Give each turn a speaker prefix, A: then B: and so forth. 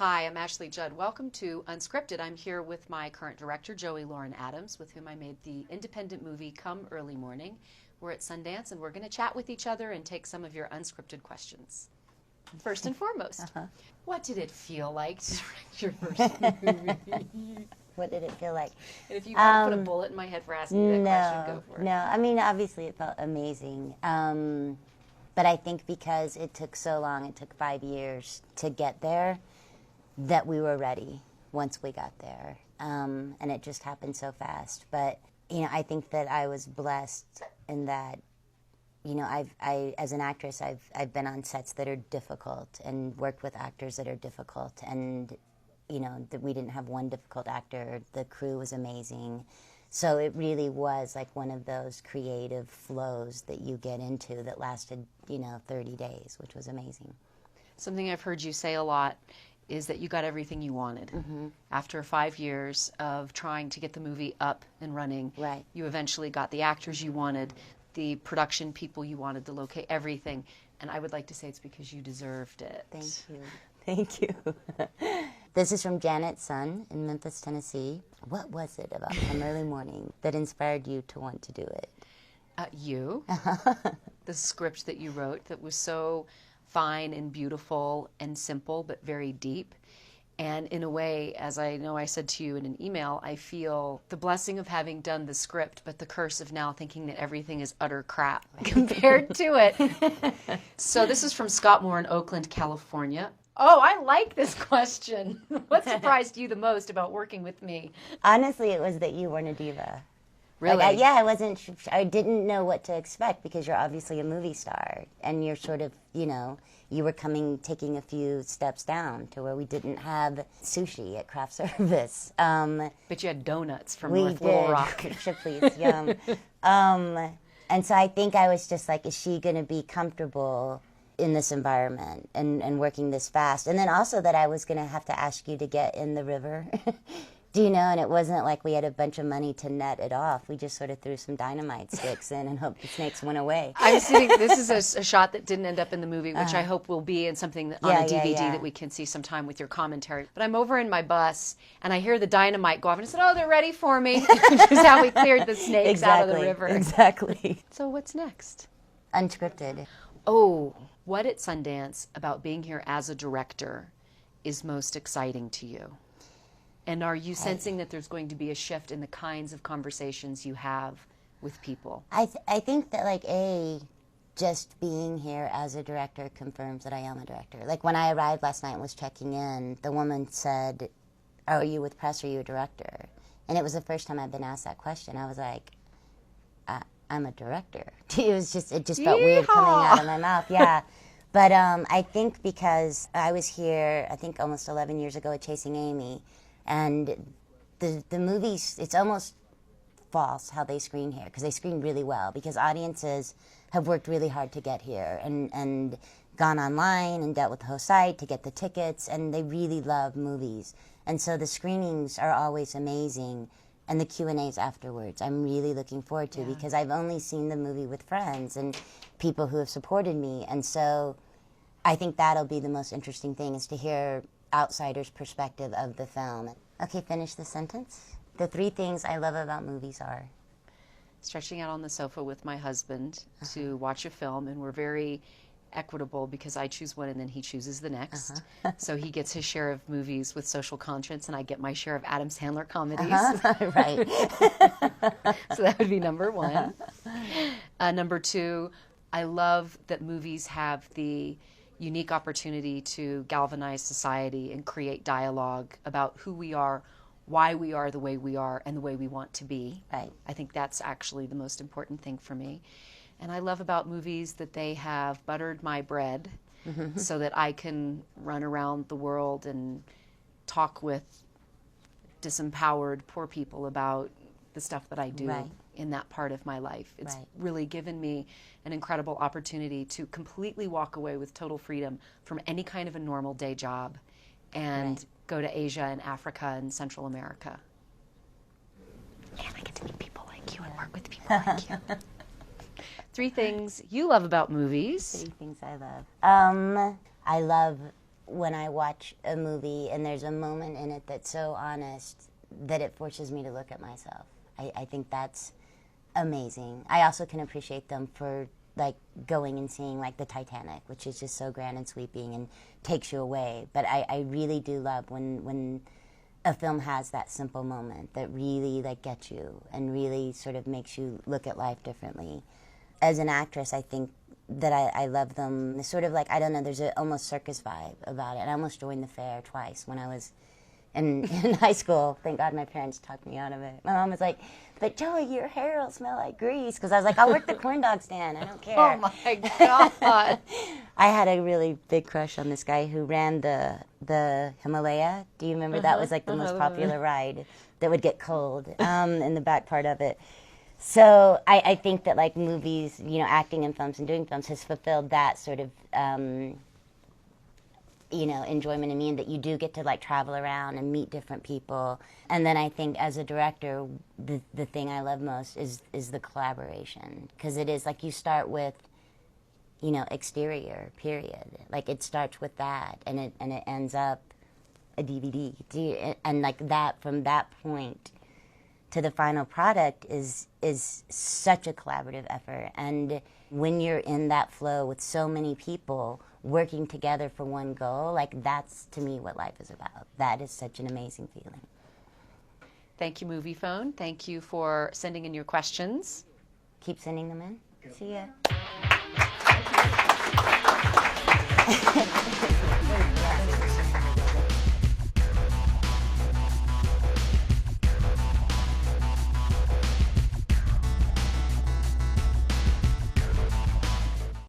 A: Hi, I'm Ashley Judd. Welcome to Unscripted. I'm here with my current director, Joey Lauren Adams, with whom I made the independent movie Come Early Morning. We're at Sundance, and we're going to chat with each other and take some of your unscripted questions. First and foremost, what did it feel like to direct your first movie?
B: What did it feel like?
A: And if you want to put a bullet in my head for asking you that question, go for it.
B: No, I mean, obviously it felt amazing. But I think because it took so long, it took 5 years to get there, that we were ready once we got there. And it just happened so fast. But, you know, I think that I was blessed in that, you know, I as an actress, I've been on sets that are difficult and worked with actors that are difficult. And, you know, that we didn't have one difficult actor. The crew was amazing. So it really was like one of those creative flows that you get into that lasted, you know, 30 days, which was amazing.
A: Something I've heard you say a lot is that you got everything you wanted. Mm-hmm. After 5 years of trying to get the movie up and running,
B: right,
A: you eventually got the actors you wanted, the production people you wanted, the locate, everything. And I would like to say it's because you deserved it.
B: Thank you. Thank you. This is from Janet's son in Memphis, Tennessee. What was it about Come Early Morning that inspired you to want to do it?
A: You. The script that you wrote that was so fine and beautiful and simple, but very deep. And in a way, as I know I said to you in an email, I feel the blessing of having done the script, but the curse of now thinking that everything is utter crap compared to it. So this is from Scott Moore in Oakland, California. Oh, I like this question. What surprised you the most about working with me?
B: Honestly, it was that you weren't a diva.
A: Really?
B: Like, I didn't know what to expect because you're obviously a movie star and you're sort of, you know, you were taking a few steps down to where we didn't have sushi at craft service.
A: But you had donuts from North Little Rock.
B: Shipley's, yum. And so I think I was just like, is she going to be comfortable in this environment and working this fast? And then also that I was going to have to ask you to get in the river. Do you know? And it wasn't like we had a bunch of money to net it off. We just sort of threw some dynamite sticks in and hoped the snakes went away.
A: I'm sitting. This is a shot that didn't end up in the movie, which I hope will be in something on a DVD that we can see sometime with your commentary. But I'm over in my bus, and I hear the dynamite go off, and I said, "Oh, they're ready for me." Which is how we cleared the snakes out of the river.
B: Exactly.
A: So what's next?
B: Unscripted.
A: Oh, what at Sundance about being here as a director is most exciting to you? And are you sensing that there's going to be a shift in the kinds of conversations you have with people?
B: I think that, like, just being here as a director confirms that I am a director. Like, when I arrived last night and was checking in, the woman said, "Oh, are you with press or are you a director?" And it was the first time I'd been asked that question. I was like, I'm a director. It just felt weird coming out of my mouth. Yeah. But I think because I was here, I think almost 11 years ago at Chasing Amy, and the movies, it's almost false how they screen here, because they screen really well, because audiences have worked really hard to get here and gone online and dealt with the host site to get the tickets, and they really love movies. And so the screenings are always amazing, and the Q&As afterwards I'm really looking forward to, because I've only seen the movie with friends and people who have supported me, and so I think that'll be the most interesting thing, is to hear outsiders' perspective of the film. Okay, finish the sentence. The 3 things I love about movies are?
A: Stretching out on the sofa with my husband to watch a film, and we're very equitable because I choose one and then he chooses the next. So he gets his share of movies with social conscience, and I get my share of Adam Sandler comedies.
B: Right.
A: So that would be number 1. Number 2, I love that movies have the unique opportunity to galvanize society and create dialogue about who we are, why we are the way we are, and the way we want to be.
B: Right.
A: I think that's actually the most important thing for me. And I love about movies that they have buttered my bread so that I can run around the world and talk with disempowered poor people about the stuff that I do in that part of my life. It's really given me an incredible opportunity to completely walk away with total freedom from any kind of a normal day job and go to Asia and Africa and Central America. And I get to meet people like you and work with people like you. 3 things you love about movies.
B: 3 things I love. I love when I watch a movie and there's a moment in it that's so honest that it forces me to look at myself. I think that's amazing. I also can appreciate them for like going and seeing like the Titanic, which is just so grand and sweeping and takes you away. But I really do love when a film has that simple moment that really like gets you and really sort of makes you look at life differently. As an actress, I think that I love them. It's sort of like, I don't know, there's an almost circus vibe about it. I almost joined the fair twice when I was in high school. Thank God my parents talked me out of it. My mom was like, but Joey, your hair will smell like grease. Because I was like, I'll work the corn dog stand. I don't care.
A: Oh, my God.
B: I had a really big crush on this guy who ran the Himalaya. Do you remember? That was like the most popular ride that would get cold in the back part of it. So I think that like movies, you know, acting in films and doing films has fulfilled that sort of, you know, enjoyment in me, and that you do get to like travel around and meet different people. And then I think as a director, the thing I love most is the collaboration, because it is like you start with, you know, exterior, period. Like it starts with that, and it ends up a DVD. And like that, from that point to the final product is such a collaborative effort. And when you're in that flow with so many people working together for one goal, like that's to me what life is about. That is such an amazing feeling.
A: Thank you, Moviefone. Thank you for sending in your questions.
B: Keep sending them in. See ya.